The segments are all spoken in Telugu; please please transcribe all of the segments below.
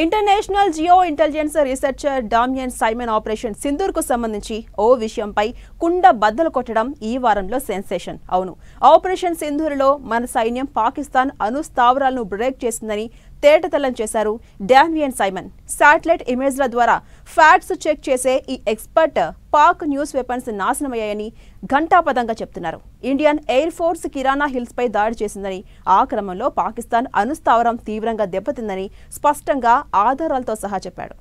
International geo intelligence researcher Damien Simon operation Sindoor కు సంబంధించి ఓ విషయంపై కుండ బద్దలు కొట్టడం ఈ వారంలో సెన్సేషన్. అవును, ఆపరేషన్ సింధూర్లో మన సైన్యం పాకిస్తాన్ అణు స్థావరాలను బ్రేక్ చేసిందని తేటతెల్లం చేశారు డామియన్ సైమన్. శాటిలైట్ ఇమేజ్ల ద్వారా ఫ్యాక్ట్స్ చెక్ చేసే ఈ ఎక్స్పర్ట్ పాక్ న్యూస్ వెపన్స్ నాశనమయ్యాయని ఘంటాపథంగా చెప్తున్నారు. ఇండియన్ ఎయిర్ ఫోర్స్ కిరాణా హిల్స్ పై దాడి చేసిందని, ఆ క్రమంలో పాకిస్తాన్ అణు స్థావరం తీవ్రంగా దెబ్బతిందని స్పష్టంగా ఆధారాలతో సహా చెప్పాడు.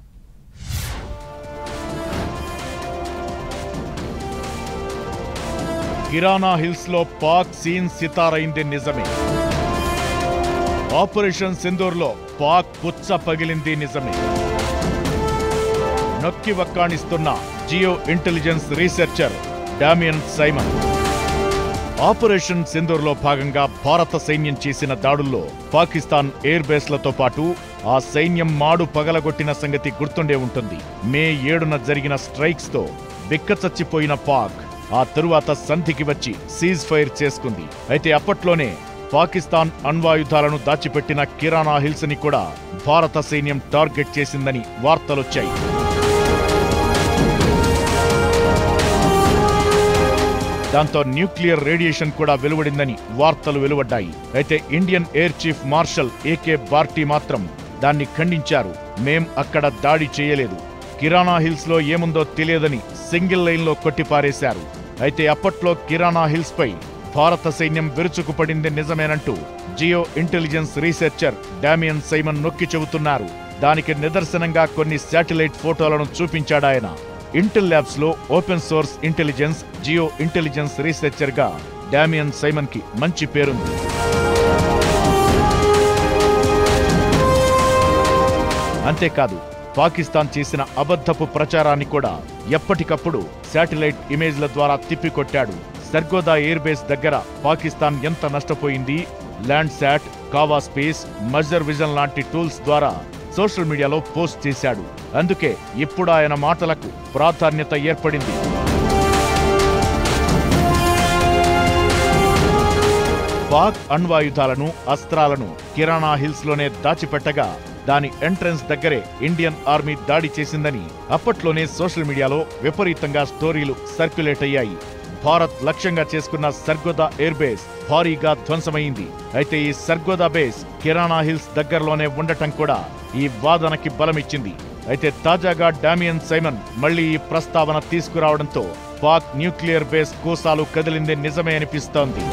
కిరాణా హిల్స్ లో పాక్ సీన్ సితారైంది నిజమే. ఆపరేషన్ సింధూర్లో పాక్ పుచ్చ పగిలింది నిజమే. నొక్కి వక్కాణిస్తున్న geo intelligence researcher Damien Simon. Operation సింధూర్లో భాగంగా భారత సైన్యం చేసిన దాడుల్లో పాకిస్తాన్ ఎయిర్ బేస్లతో పాటు ఆ సైన్యం మాడు పగలగొట్టిన సంగతి గుర్తుండే ఉంటుంది. మే 7న జరిగిన స్ట్రైక్స్ తో బిక్కచచ్చిపోయిన పాక్ ఆ తరువాత సంధికి వచ్చి సీజ్ ఫైర్ చేసుకుంది. అయితే అప్పట్లోనే పాకిస్తాన్ అణ్వాయుధాలను దాచిపెట్టిన కిరాణా హిల్స్ ని కూడా భారత సైన్యం టార్గెట్ చేసిందని వార్తలొచ్చాయి. దాంతో న్యూక్లియర్ రేడియేషన్ కూడా వెలువడిందని వార్తలు వెలువడ్డాయి. అయితే Indian air chief marshal AK Barty మాత్రం దాన్ని ఖండించారు. మేం అక్కడ దాడి చేయలేదు, కిరాణా హిల్స్ లో ఏముందో తెలియదని సింగిల్ లైన్ లో కొట్టిపారేశారు. అయితే అప్పట్లో కిరాణా హిల్స్ పై భారత సైన్యం విరుచుకుపడింది నిజమేనంటూ geo intelligence researcher Damien Symon నొక్కి చెబుతున్నారు. దానికి నిదర్శనంగా కొన్ని శాటిలైట్ ఫోటోలను చూపించాడాయన. ఇంటెల్ ల్యాబ్స్ లో open source intelligence geo intelligence researcher గా డామియన్ సైమన్ కి మంచి పేరుంది. అంతేకాదు, పాకిస్తాన్ చేసిన అబద్ధపు ప్రచారాన్ని కూడా ఎప్పటికప్పుడు శాటిలైట్ ఇమేజ్ల ద్వారా తిప్పికొట్టాడు. సర్గోదా ఎయిర్ బేస్ దగ్గర పాకిస్తాన్ ఎంత నష్టపోయింది, ల్యాండ్ శాట్, కావా స్పేస్, మజర్ విజన్ లాంటి టూల్స్ ద్వారా సోషల్ మీడియాలో పోస్ట్ చేశాడు. అందుకే ఇప్పుడు ఆయన మాటలకు ప్రాధాన్యత ఏర్పడింది. పాక్ అణ్వాయుధాలను, అస్త్రాలను కిరాణా హిల్స్ లోనే దాచిపెట్టగా దాని ఎంట్రన్స్ దగ్గరే ఇండియన్ ఆర్మీ దాడి చేసిందని అప్పట్లోనే సోషల్ మీడియాలో విపరీతంగా స్టోరీలు సర్క్యులేట్ అయ్యాయి. భారత్ లక్ష్యంగా చేసుకున్న సర్గోదా ఎయిర్ బేస్ భారీగా ధ్వంసమైంది. అయితే ఈ సర్గోదా బేస్ కిరాణా హిల్స్ దగ్గరలోనే ఉండటం కూడా ఈ వాదనకి బలమిచ్చింది. అయితే తాజాగా డామియన్ సైమన్ మళ్లీ ఈ ప్రస్తావన తీసుకురావడంతో పాక్ న్యూక్లియర్ బేస్ కోసాలు కదిలింది నిజమే అనిపిస్తోంది.